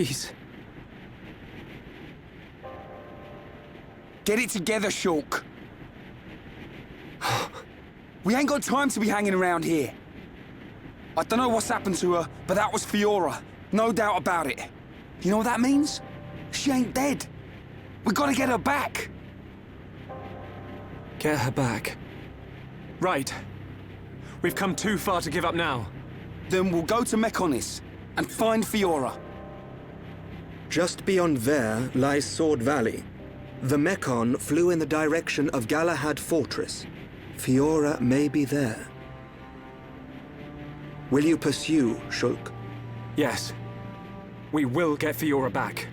She's... Get it together, Shulk. We ain't got time to be hanging around here. I don't know what's happened to her, but that was Fiora. No doubt about it. You know what that means? She ain't dead. We gotta get her back. Get her back. Right. We've come too far to give up now. Then we'll go to Mechonis and find Fiora. Just beyond there lies Sword Valley. The Mechon flew in the direction of Galahad Fortress. Fiora may be there. Will you pursue, Shulk? Yes. We will get Fiora back.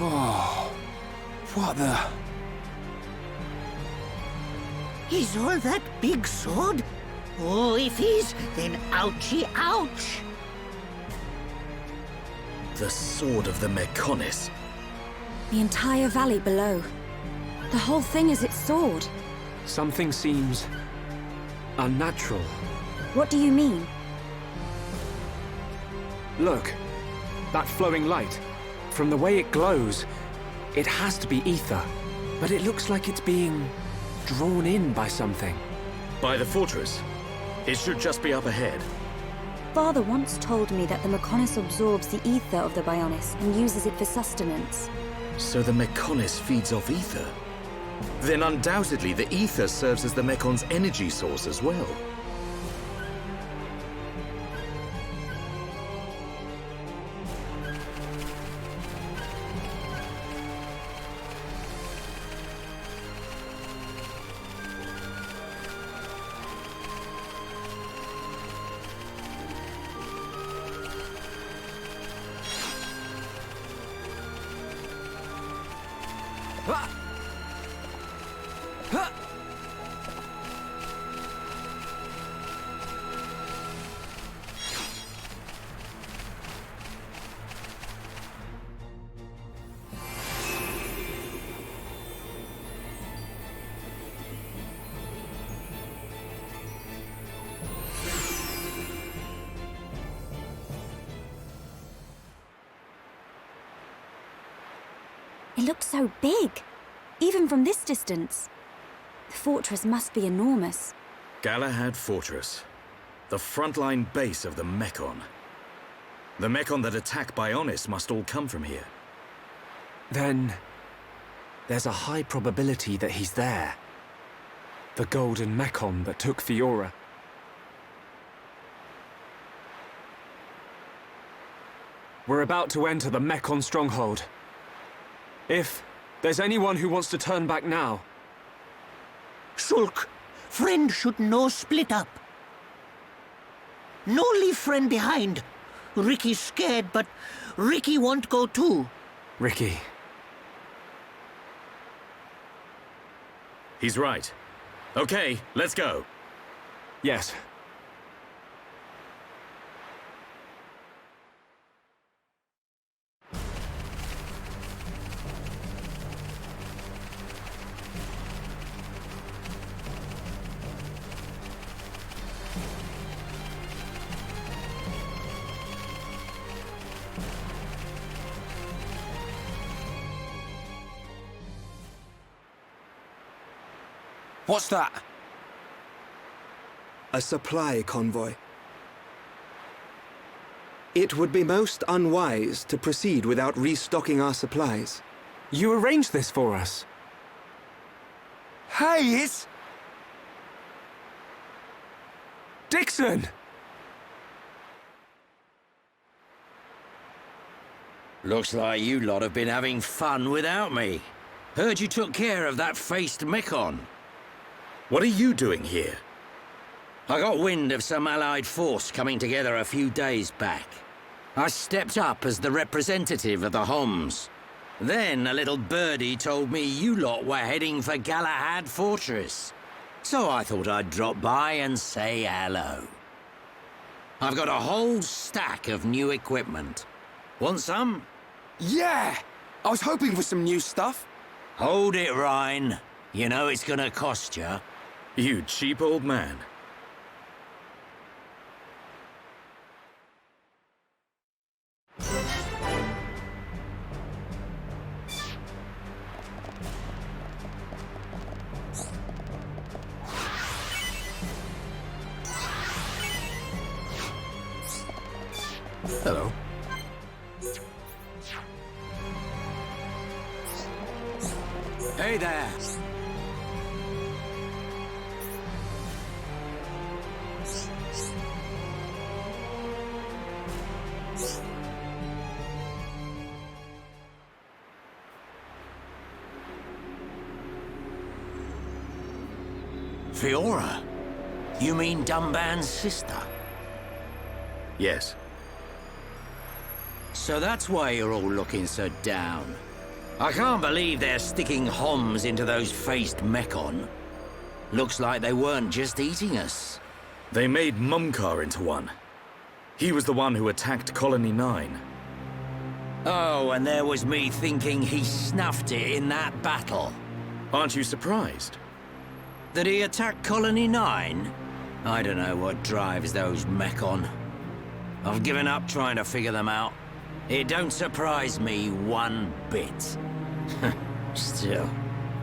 Oh, what the... Is all that big sword? Oh, if is, then ouchie ouch! The sword of the Mechonis. The entire valley below. The whole thing is its sword. Something seems... unnatural. What do you mean? Look. That flowing light. From the way it glows, it has to be ether. But it looks like it's being... drawn in by something. By the fortress. It should just be up ahead. Father once told me that the Mechonis absorbs the ether of the Bionis and uses it for sustenance. So the Mechonis feeds off ether? Then undoubtedly the ether serves as the Mekon's energy source as well. It looked so big, even from this distance. The fortress must be enormous. Galahad Fortress. The frontline base of the Mechon. The Mechon that attack Bionis must all come from here. Then... there's a high probability that he's there. The golden Mechon that took Fiora. We're about to enter the Mechon stronghold. If there's anyone who wants to turn back now... Shulk, friend should no split up. No leave friend behind. Ricky's scared, but Ricky won't go too. Ricky. He's right. Okay, let's go. Yes. What's that? A supply convoy. It would be most unwise to proceed without restocking our supplies. You arranged this for us. Hey, it's... Dixon! Looks like you lot have been having fun without me. Heard you took care of that faced Mekon. What are you doing here? I got wind of some allied force coming together a few days back. I stepped up as the representative of the Homs. Then a little birdie told me you lot were heading for Galahad Fortress. So I thought I'd drop by and say hello. I've got a whole stack of new equipment. Want some? Yeah! I was hoping for some new stuff. Hold it, Ryan. You know it's gonna cost you. You cheap old man. Hello. Hey there. Fiora? You mean Dunban's sister? Yes. So that's why you're all looking so down. I can't believe they're sticking Homs into those faced Mekon. Looks like they weren't just eating us. They made Mumkar into one. He was the one who attacked Colony 9. Oh, and there was me thinking he snuffed it in that battle. Aren't you surprised? That he attacked Colony 9? I don't know what drives those Mekon. I've given up trying to figure them out. It don't surprise me one bit. Still,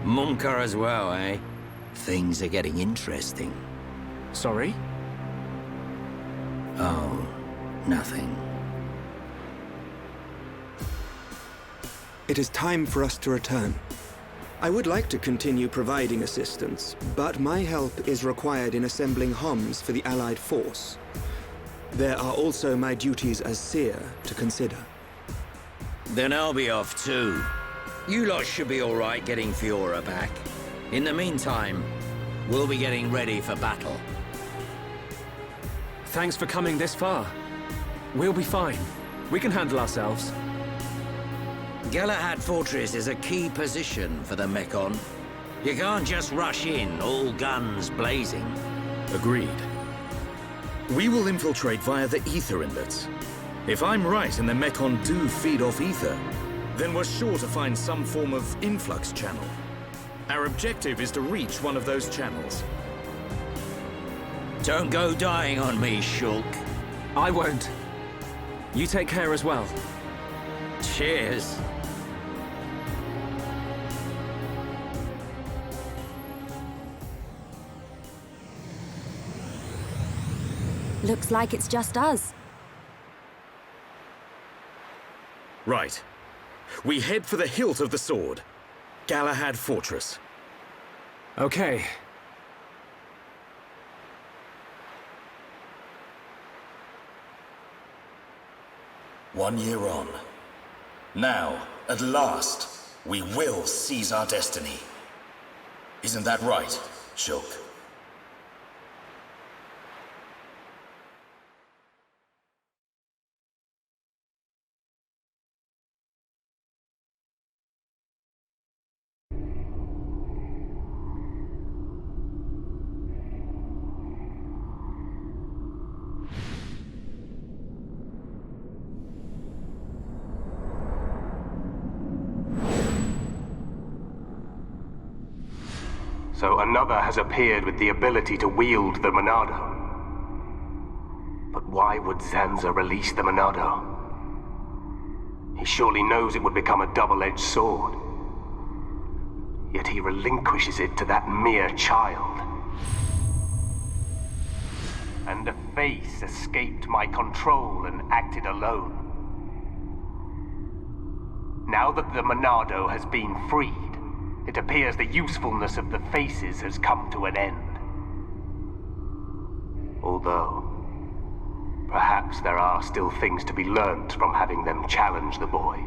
Mumkar as well, eh? Things are getting interesting. Sorry? Oh, nothing. It is time for us to return. I would like to continue providing assistance, but my help is required in assembling Homs for the Allied force. There are also my duties as seer to consider. Then I'll be off too. You lot should be all right getting Fiora back. In the meantime, we'll be getting ready for battle. Thanks for coming this far. We'll be fine. We can handle ourselves. Galahad Fortress is a key position for the Mekon. You can't just rush in, all guns blazing. Agreed. We will infiltrate via the ether inlets. If I'm right and the Mekon do feed off ether, then we're sure to find some form of influx channel. Our objective is to reach one of those channels. Don't go dying on me, Shulk. I won't. You take care as well. Cheers. Looks like it's just us. Right. We head for the hilt of the sword. Galahad Fortress. Okay. One year on. Now, at last, we will seize our destiny. Isn't that right, Shulk? So another has appeared with the ability to wield the Monado. But why would Zanza release the Monado? He surely knows it would become a double-edged sword. Yet that he relinquishes it to that mere child. And a face escaped my control and acted alone. Now that the Monado has been freed, it appears the usefulness of the faces has come to an end. Although, perhaps there are still things to be learned from having them challenge the boy.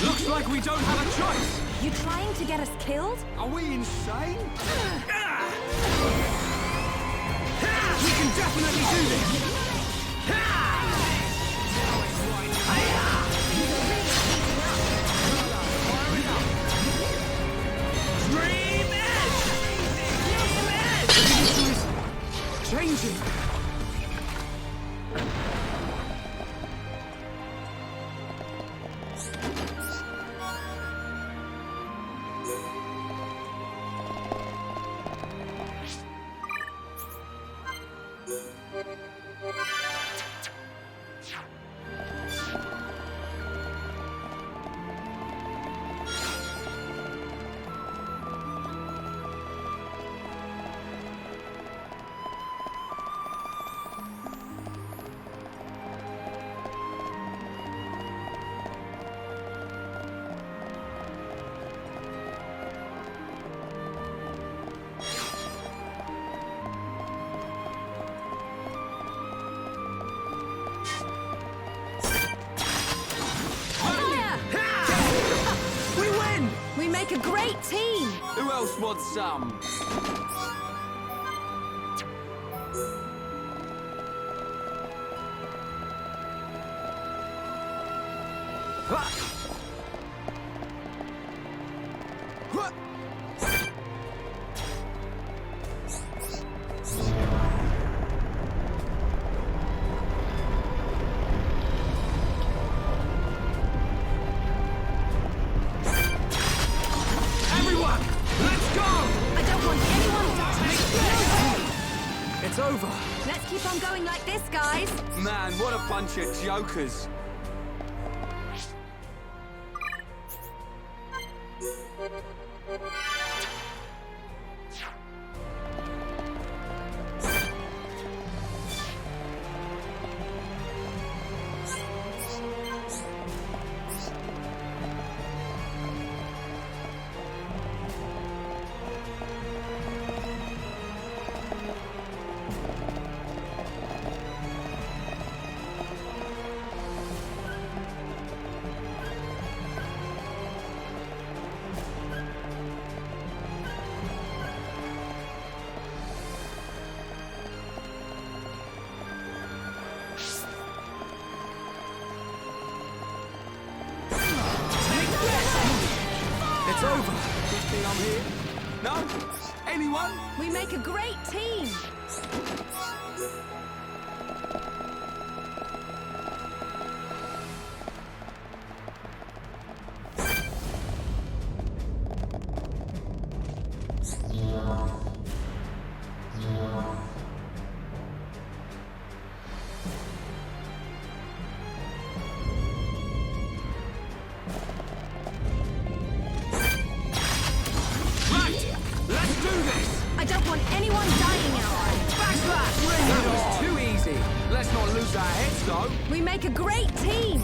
Looks like we don't have a choice! You trying to get us killed? Are we insane? We can definitely do this! Dream Edge! Changing! We make a great team! Who else wants some? It's over! Let's keep on going like this, guys! Man, what a bunch of jokers! No? Anyone? We make a great team! I don't want anyone dying out there. Backslash! That was too easy. Let's not lose our heads, though. We make a great team!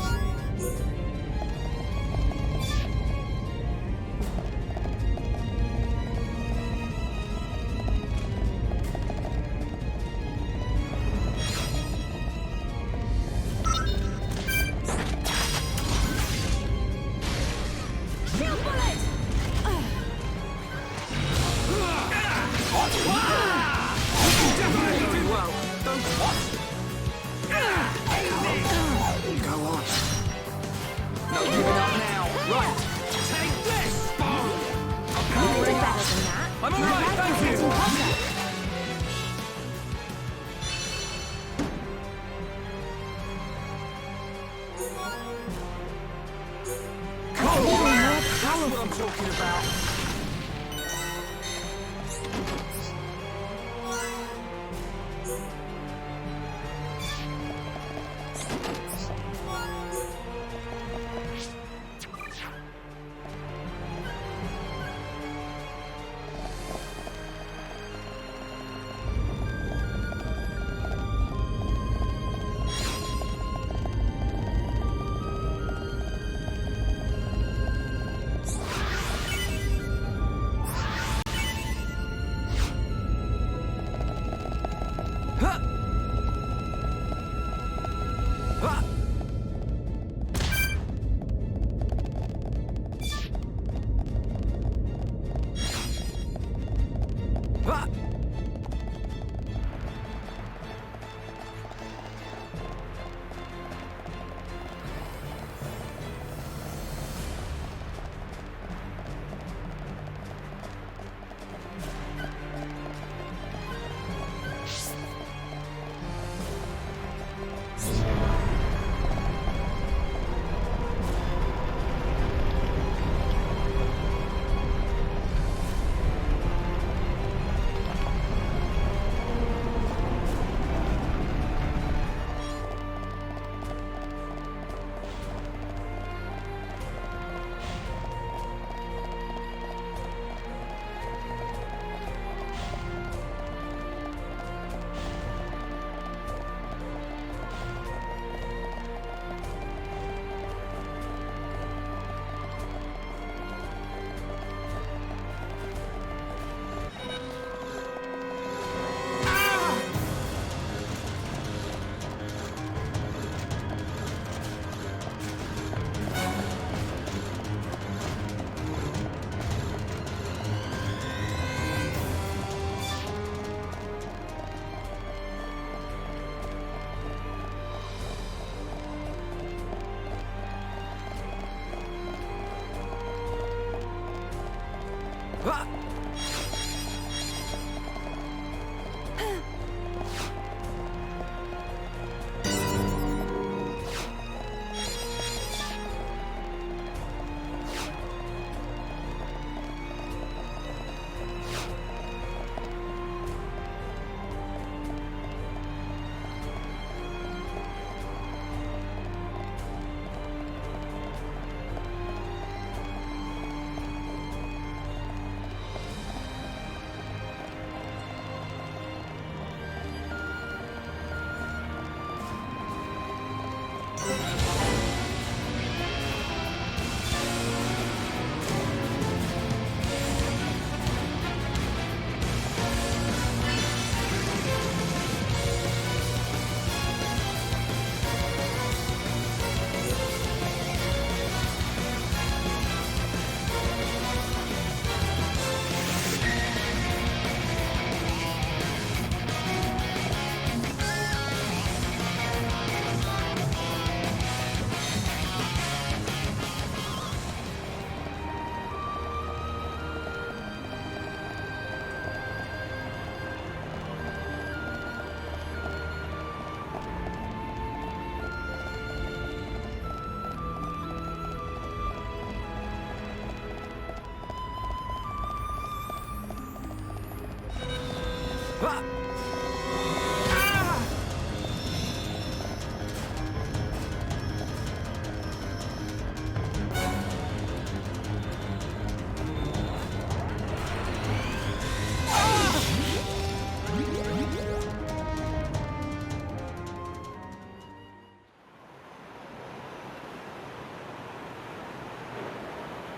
Shield bullet! Definitely did well. Don't what? Go on. No giving up now. Right. Take this! Boom! I'm powering up. Better than that. I'm alright, thank you. Cool. That's what I'm talking about.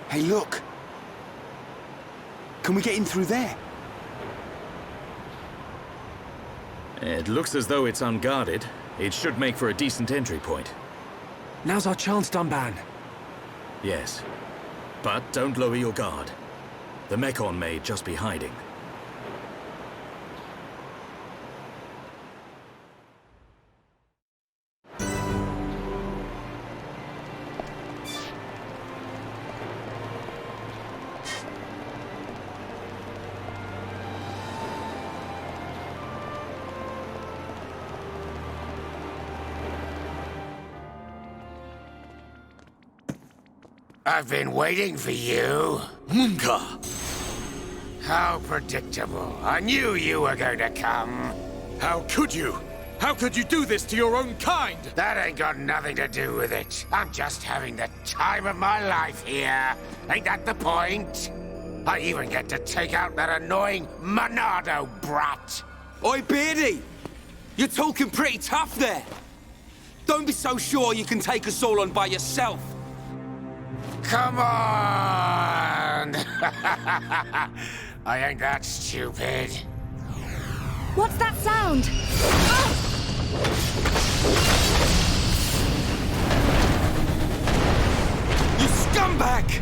Hey, look. Can we get in through there? It looks as though it's unguarded. It should make for a decent entry point. Now's our chance, Dunban. Yes. But don't lower your guard. The Mechon may just be hiding. I've been waiting for you. Munka! How predictable. I knew you were going to come. How could you? How could you do this to your own kind? That ain't got nothing to do with it. I'm just having the time of my life here. Ain't that the point? I even get to take out that annoying Monado brat. Oi, Beardy! You're talking pretty tough there. Don't be so sure you can take us all on by yourself. Come on! I ain't that stupid. What's that sound? You scumbag!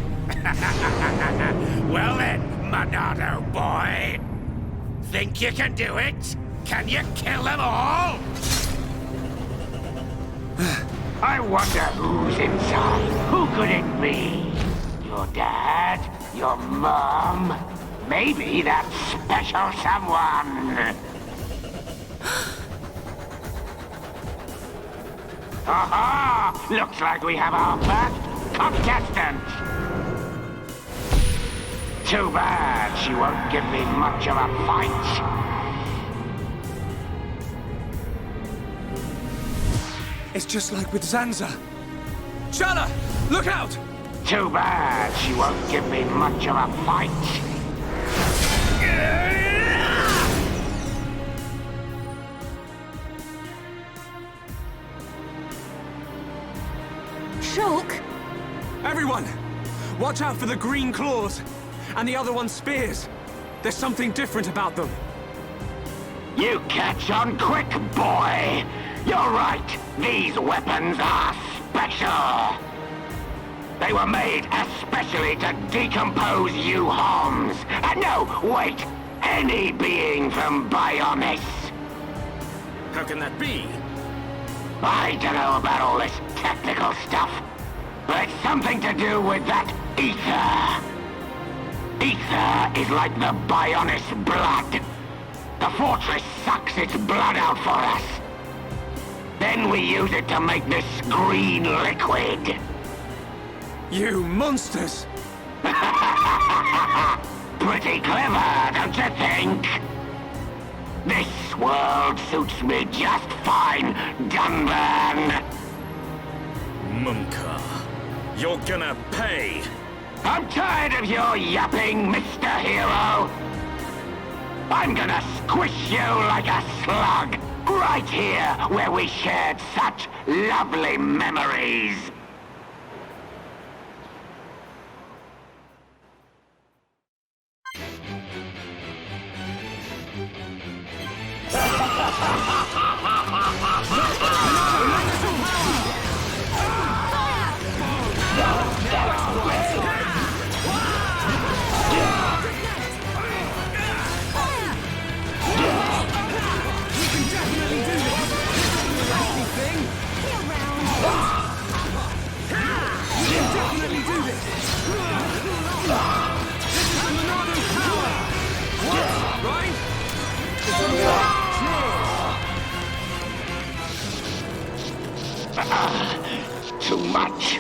Well then, Monado boy. Think you can do it? Can you kill them all? I wonder who's inside. Who could it be? Your dad? Your mom? Maybe that special someone. Aha! Looks like we have our first contestant. Too bad she won't give me much of a fight. It's just like with Zanza. Shala, look out! Too bad she won't give me much of a fight. Shulk? Everyone! Watch out for the green claws! And the other one's spears! There's something different about them. You catch on quick, boy! You're right, these weapons are special! They were made especially to decompose you Homs. No, wait! Any being from Bionis. How can that be? I don't know about all this technical stuff, but it's something to do with that ether. Ether is like the Bionis blood. The fortress sucks its blood out for us. Then we use it to make this green liquid. You monsters! Pretty clever, don't you think? This world suits me just fine, Dunban. Munka, you're gonna pay. I'm tired of your yapping, Mr. Hero. I'm gonna squish you like a slug, right here where we shared such lovely memories. Too much.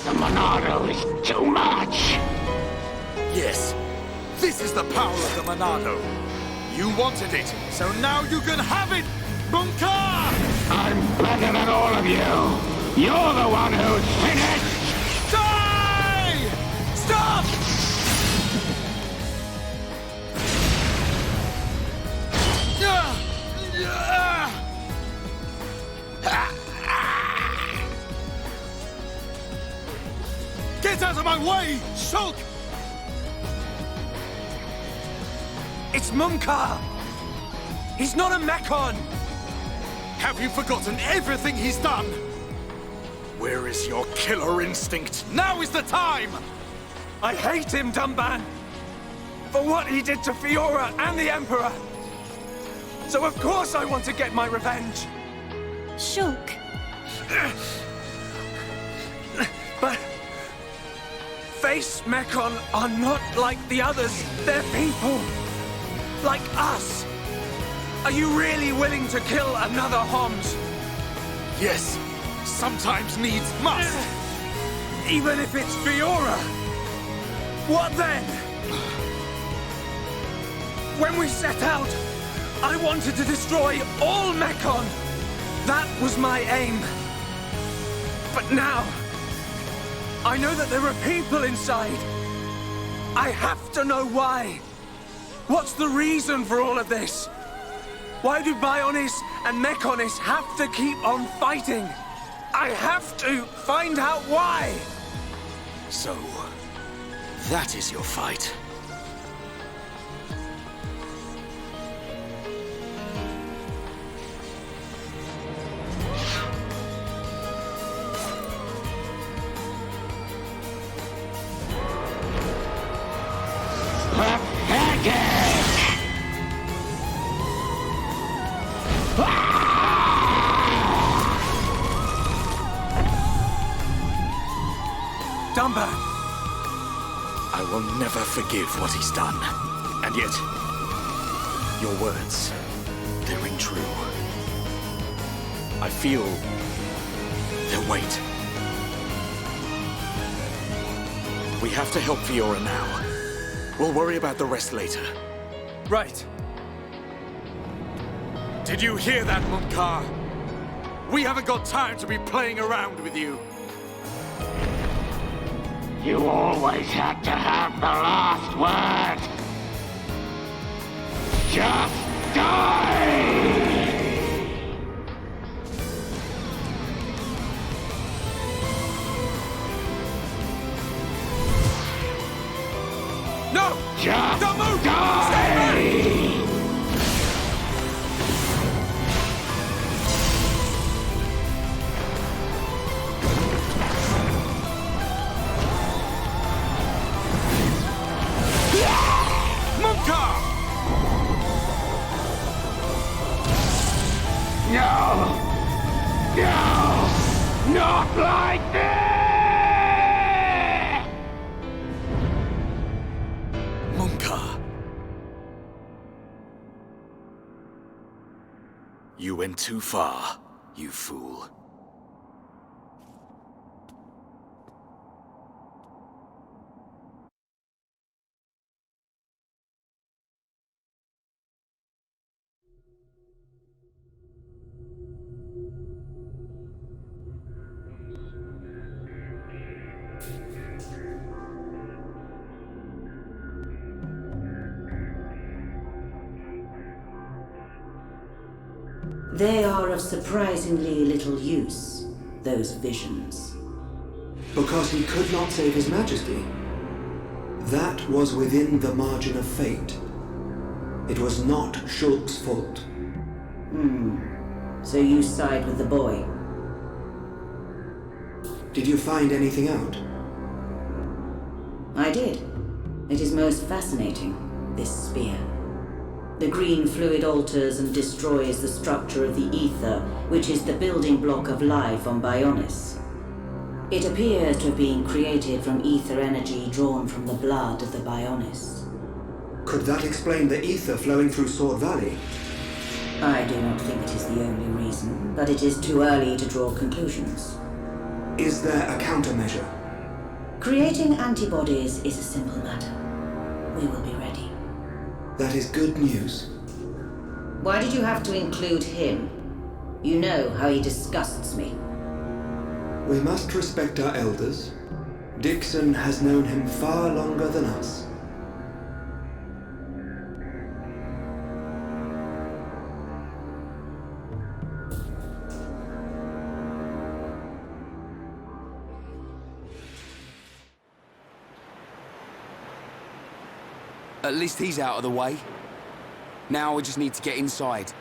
The Monado is too much. Yes, this is the power of the Monado. You wanted it, so now you can have it, Bunker! I'm better than all of you! You're the one who's finished! Die! Stop! Get out of my way, Shulk! It's Mumkar! He's not a Mechon! Have you forgotten everything he's done? Where is your killer instinct? Now is the time! I hate him, Dumban! For what he did to Fiora and the Emperor! So of course I want to get my revenge! Shulk. But... Face Mechon are not like the others. They're people. Like us. Are you really willing to kill another Homs? Yes. Sometimes needs must. Even if it's Fiora? What then? When we set out, I wanted to destroy all Mechon. That was my aim. But now, I know that there are people inside. I have to know why. What's the reason for all of this? Why do Bionis and Mechonis have to keep on fighting? I have to find out why! So, that is your fight. Dumba! I will never forgive what he's done. And yet, your words, they ring true. I feel their weight. We have to help Fiora now. We'll worry about the rest later. Right. Did you hear that, Mumkar? We haven't got time to be playing around with you. You always had to have the last word. Just die! No! Just Don't move! die! Stay back! No! No! Not like this! Mumkar. You went too far, you fool. They are of surprisingly little use, those visions. Because he could not save His Majesty. That was within the margin of fate. It was not Shulk's fault. So you side with the boy? Did you find anything out? I did. It is most fascinating, this spear. The green fluid alters and destroys the structure of the ether, which is the building block of life on Bionis. It appears to have been created from ether energy drawn from the blood of the Bionis. Could that explain the ether flowing through Sword Valley? I do not think it is the only reason, but it is too early to draw conclusions. Is there a countermeasure? Creating antibodies is a simple matter. We will be ready. That is good news. Why did you have to include him? You know how he disgusts me. We must respect our elders. Dixon has known him far longer than us. At least he's out of the way. Now we just need to get inside.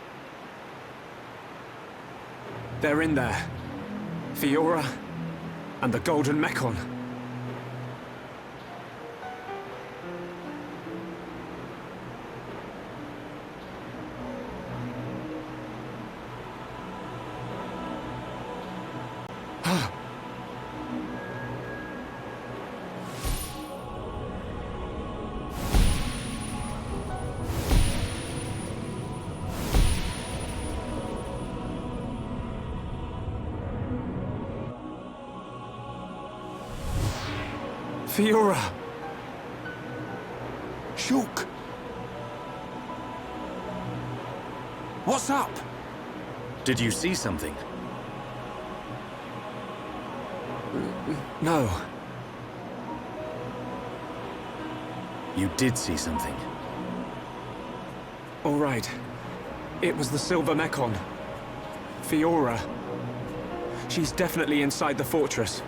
They're in there. Fiora and the Golden Mechon. Fiora! Shulk! What's up? Did you see something? No. You did see something. All right. It was the Silver Mechon. Fiora. She's definitely inside the fortress.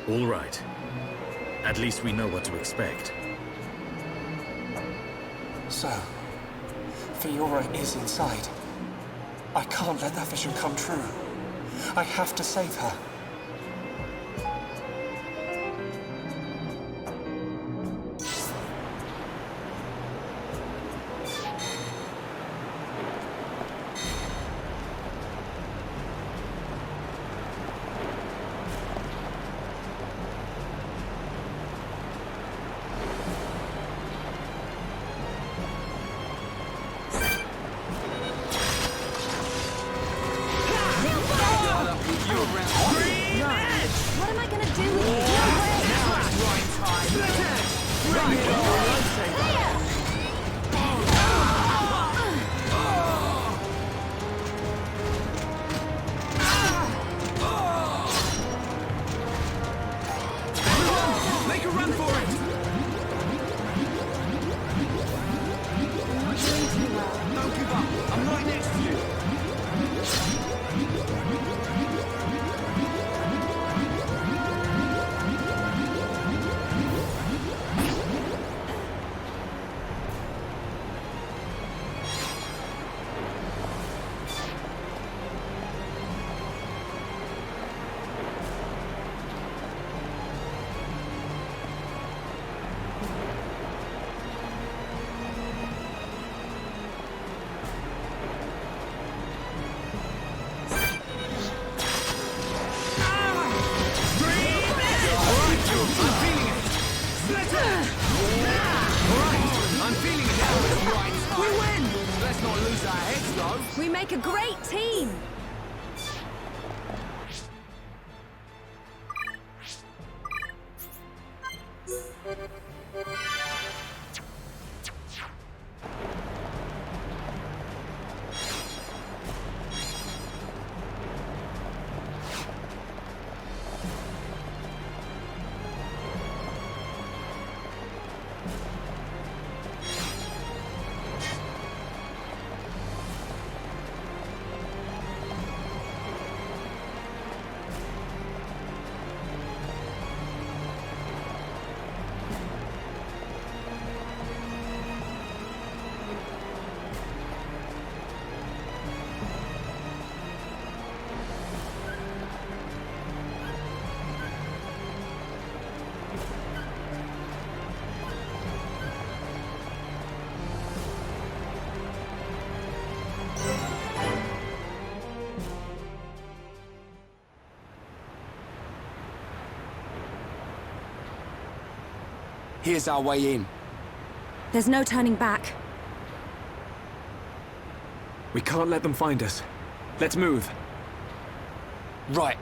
All right. At least we know what to expect. So, Fiora is inside. I can't let that vision come true. I have to save her. What am I gonna do with you? Make a run for it! Don't give up. I'm right next to you. We make a great team! Here's our way in. There's no turning back. We can't let them find us. Let's move. Right.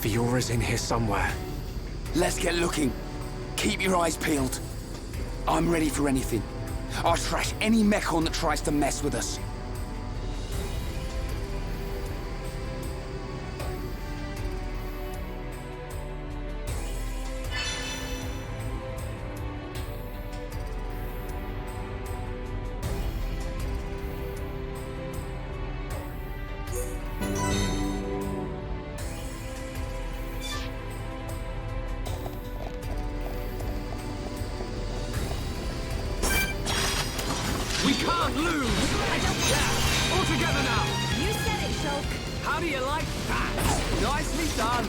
Fiora's in here somewhere. Let's get looking. Keep your eyes peeled. I'm ready for anything. I'll trash any Mechon that tries to mess with us. We can't lose! Yeah, all together now! You said it, Shulk. How do you like that? Nicely done!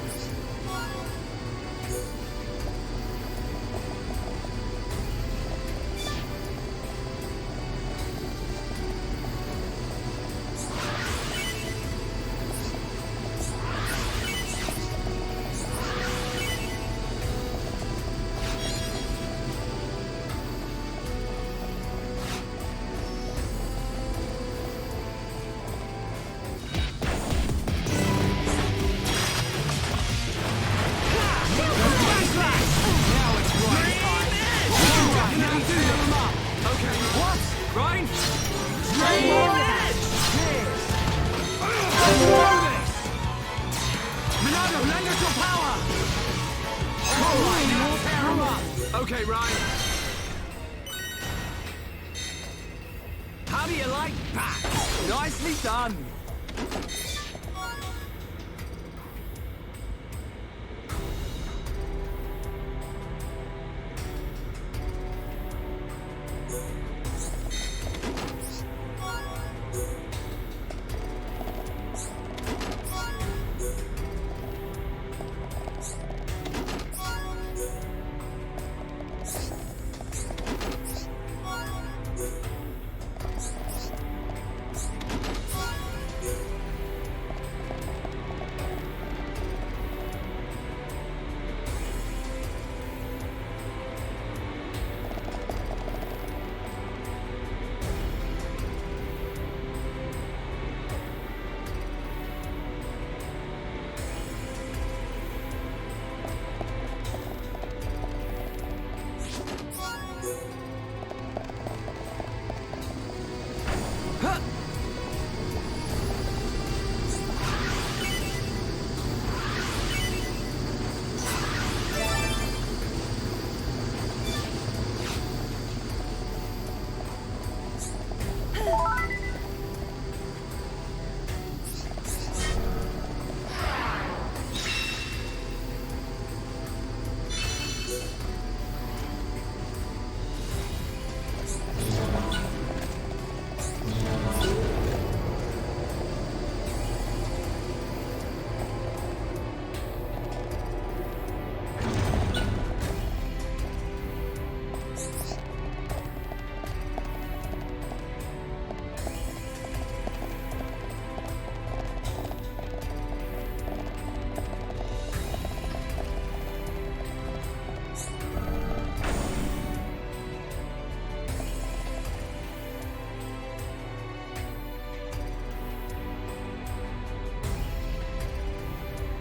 Okay, Ryan. How do you like that? Nicely done.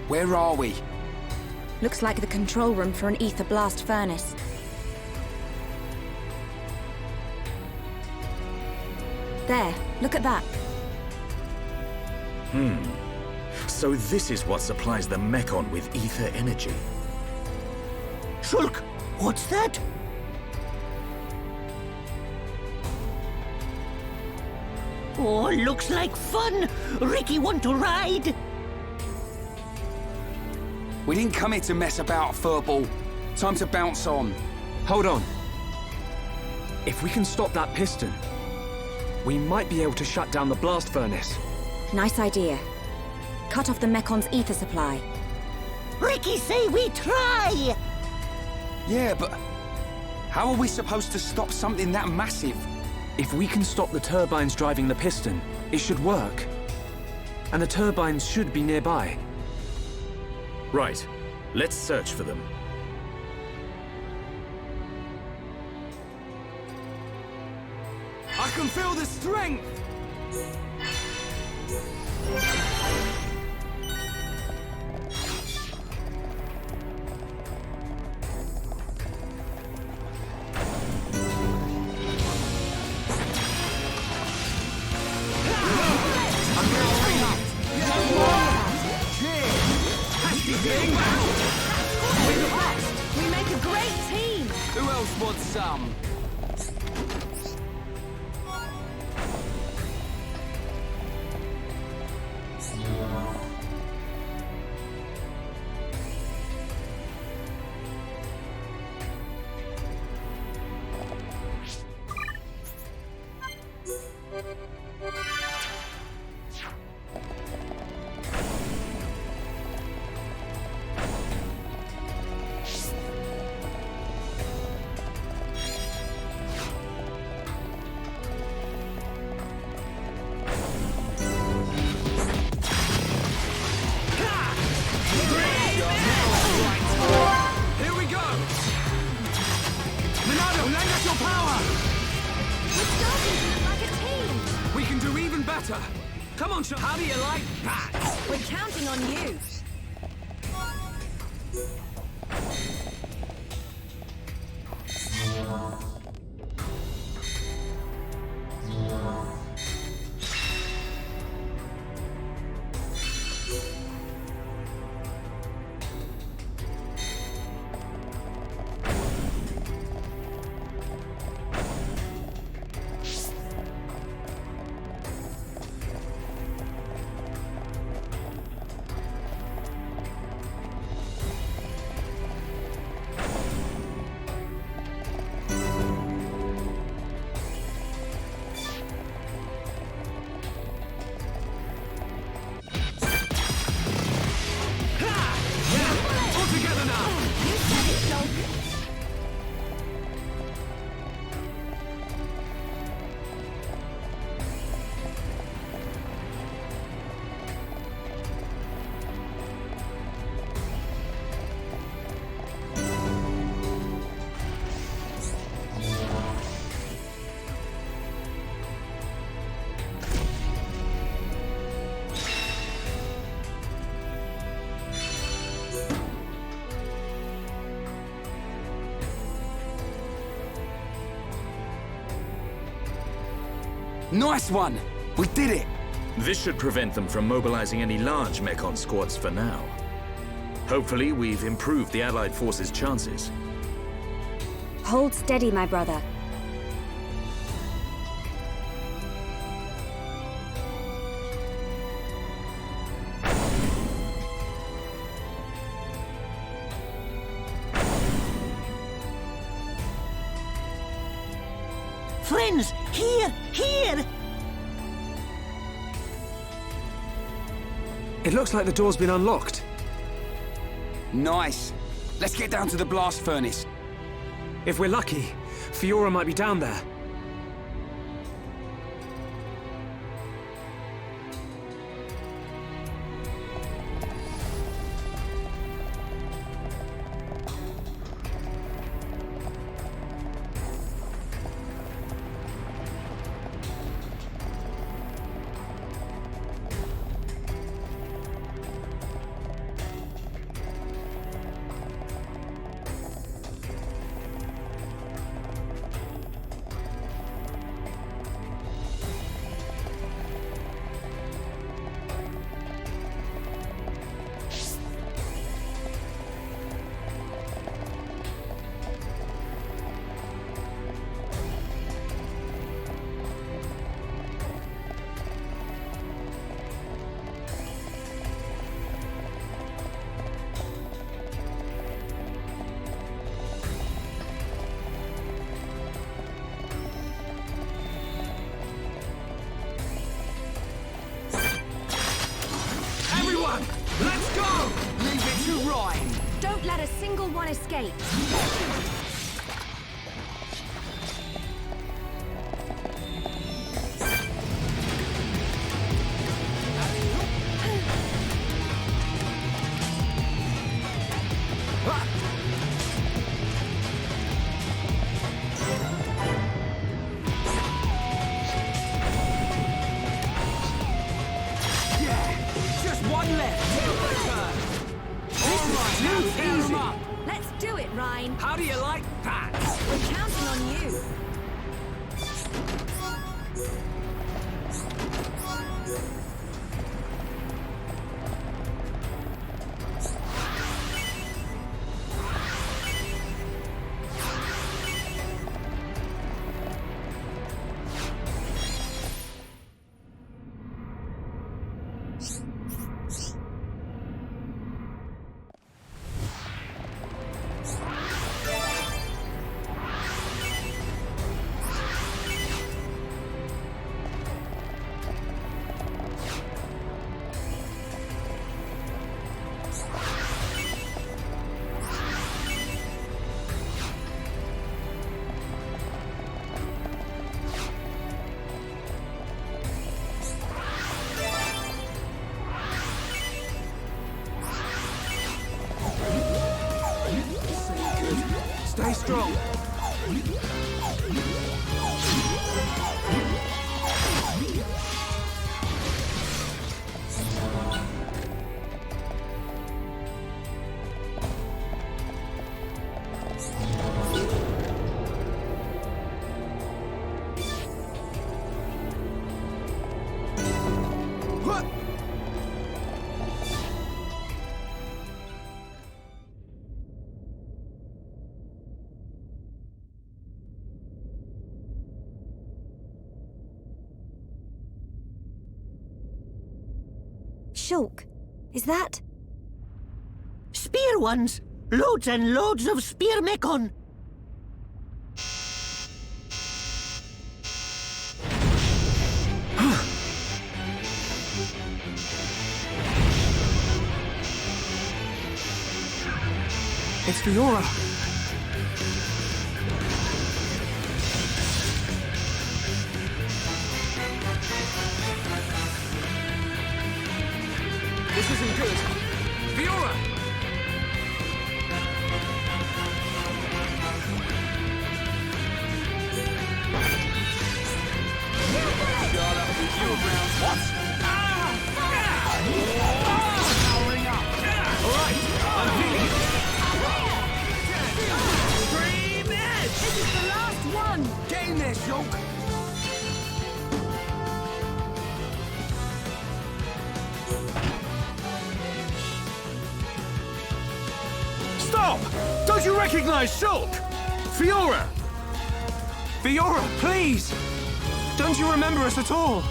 Where are we? Looks like the control room for an ether blast furnace. There, look at that. So this is what supplies the Mechon with ether energy. Shulk, what's that? Oh, looks like fun. Ricky, want to ride? We didn't come here to mess about, furball. Time to bounce on. Hold on. If we can stop that piston, we might be able to shut down the blast furnace. Nice idea. Cut off the Mekon's ether supply. Ricky say we try! Yeah, but how are we supposed to stop something that massive? If we can stop the turbines driving the piston, it should work. And the turbines should be nearby. Right. Let's search for them. I can feel the strength! some. Come on, how do you like that? We're counting on you. Nice one! We did it! This should prevent them from mobilizing any large Mechon squads for now. Hopefully, we've improved the Allied forces' chances. Hold steady, my brother. Friends, here! Here! It looks like the door's been unlocked. Nice. Let's get down to the blast furnace. If we're lucky, Fiora might be down there. Let's go! Leave it to Ryan. Don't let a single one escape. Let's do it, Ryan. How do you like that? We're counting on you. Stay strong. Shulk, is that? Spear ones! Loads and loads of spear mechon! It's Fiora. This isn't good. Fiora! Stop! Don't you recognize Shulk? Fiora! Fiora, please! Don't you remember us at all?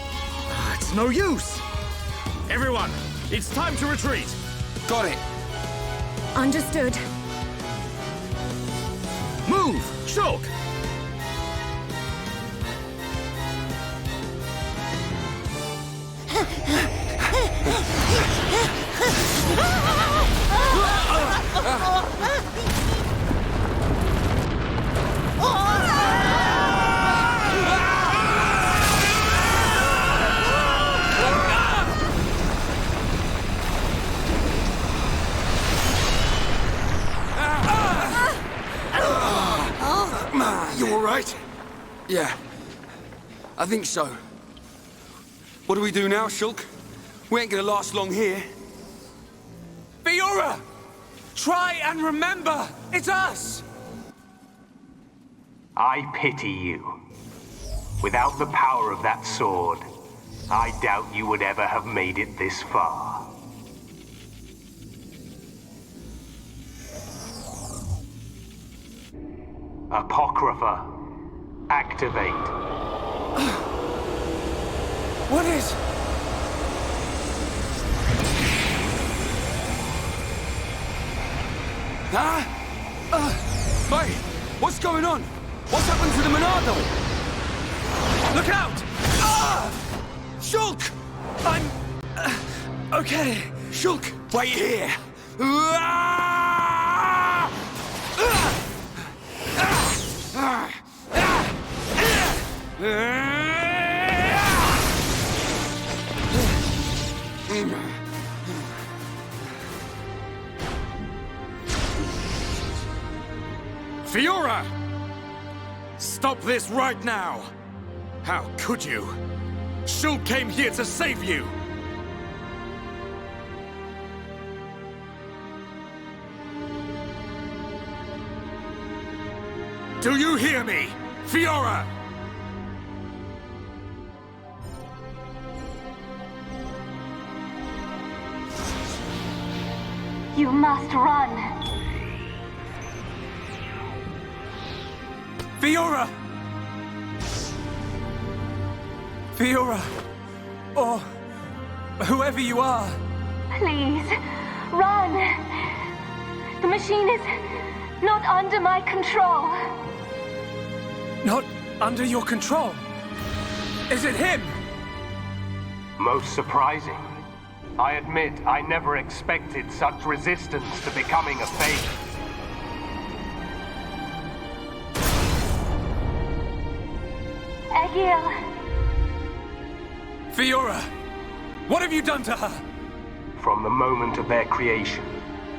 It's no use! Everyone, it's time to retreat! Got it. Understood. Move! Shulk! You all right? Yeah, I think so. What do we do now, Shulk? We ain't gonna last long here. Fiora! Try and remember! It's us! I pity you. Without the power of that sword, I doubt you would ever have made it this far. Apocrypha, activate. What is... Hey, what's going on? What's happened to the Monado? Look out! Shulk! I'm... okay. Shulk, wait here. Fiora! Stop this right now! How could you? Shulk came here to save you! Do you hear me? Fiora! You must run. Fiora! Fiora! Or... whoever you are. Please, run. The machine is not under my control. Not under your control? Is it him? Most surprising. I admit I never expected such resistance to becoming a fate. Egil. Fiora! What have you done to her? From the moment of their creation,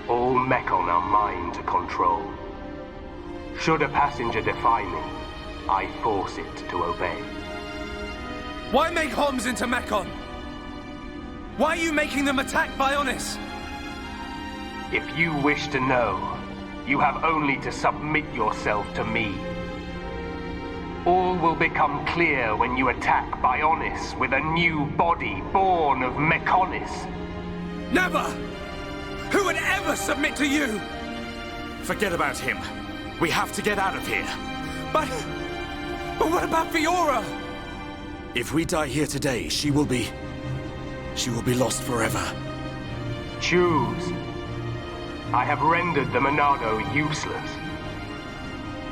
all Mechon are mine to control. Should a passenger defy me, I force it to obey. Why make Homs into Mekon? Why are you making them attack Bionis? If you wish to know, you have only to submit yourself to me. All will become clear when you attack Bionis with a new body born of Mekonis. Never! Who would ever submit to you? Forget about him. We have to get out of here. But what about Fiora? If we die here today, she will be lost forever. Choose. I have rendered the Monado useless.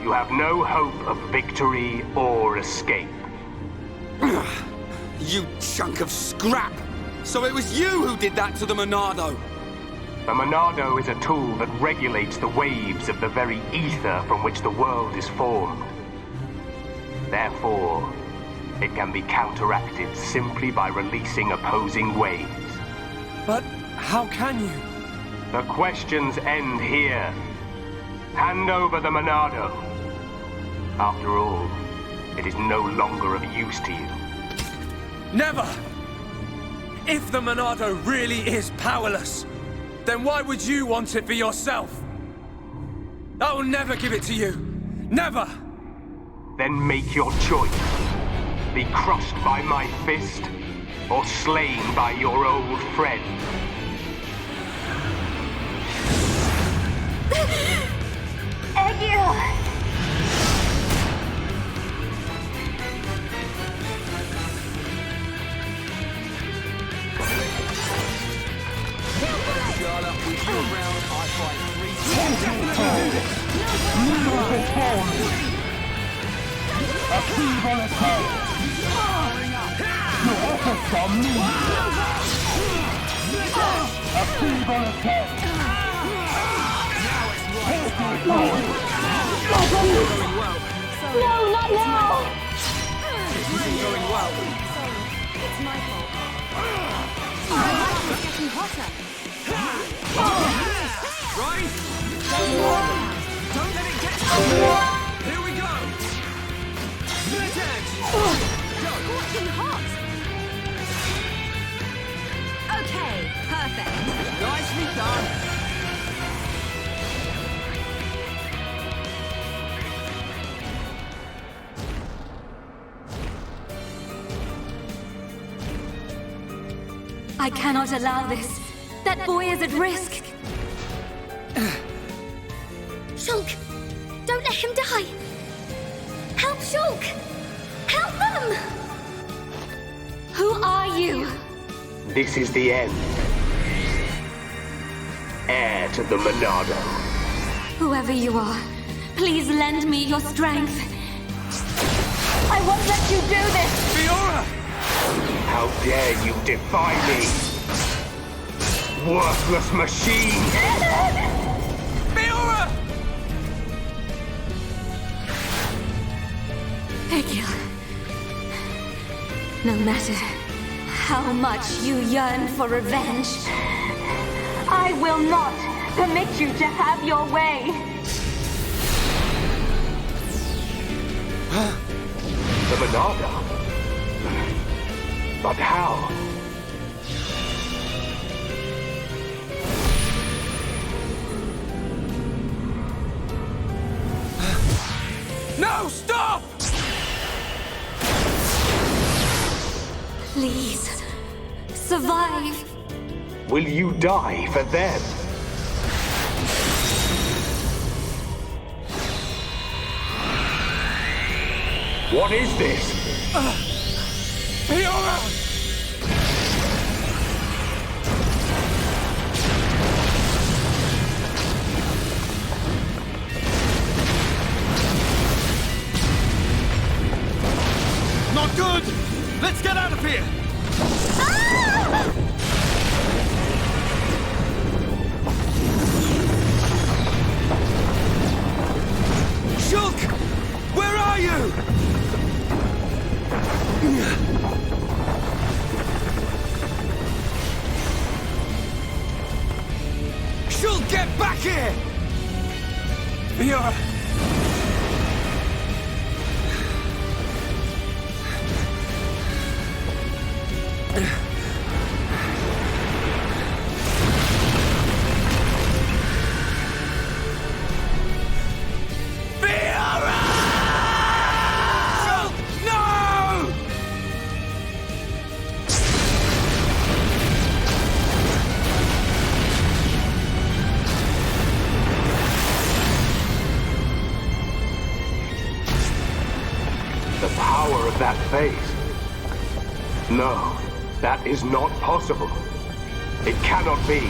You have no hope of victory or escape. You chunk of scrap! So it was you who did that to the Monado! The Monado is a tool that regulates the waves of the very ether from which the world is formed. Therefore, it can be counteracted simply by releasing opposing waves. But how can you? The questions end here. Hand over the Monado. After all, it is no longer of use to you. Never! If the Monado really is powerless, then why would you want it for yourself? I will never give it to you. Never! Then make your choice. Be crushed by my fist, or slain by your old friend. Egil! No, not now! This isn't going well. Sorry, it's my fault. It's getting hotter. Right? Don't let it get you! Here we go! Split edge! Scorching hot! Okay, perfect. Nicely done! I cannot allow this. That boy is at risk. Shulk! Don't let him die! Help Shulk! Help them! Who are you? This is the end. Heir to the Monado. Whoever you are, please lend me your strength. I won't let you do this! Fiora! How dare you defy me? Worthless machine! Fiora! Egil. No matter how much you yearn for revenge, I will not permit you to have your way! The Monado? But how? No, stop! please, survive. Will you die for them? What is this? Fiora! Not good! Let's get out of here! Shulk! Where are you? Shulk, get back here! Fiora! The power of that face. No, that is not possible. It cannot be.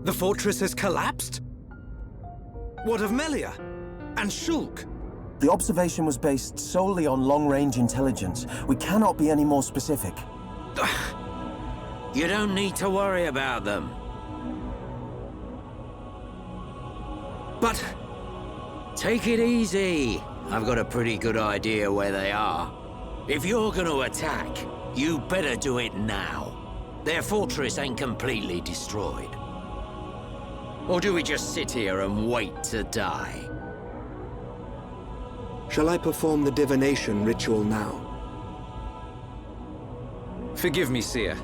The fortress has collapsed? What of Melia? And Shulk? The observation was based solely on long-range intelligence. We cannot be any more specific. You don't need to worry about them. But... Take it easy. I've got a pretty good idea where they are. If you're gonna attack, you better do it now. Their fortress ain't completely destroyed. Or do we just sit here and wait to die? Shall I perform the divination ritual now? Forgive me, Seer.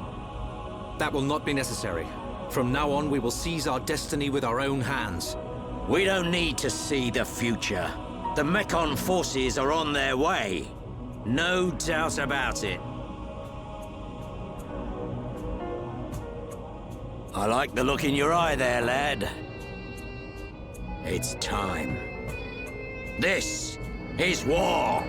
That will not be necessary. From now on, we will seize our destiny with our own hands. We don't need to see the future. The Mekon forces are on their way. No doubt about it. I like the look in your eye there, lad. It's time. This is war.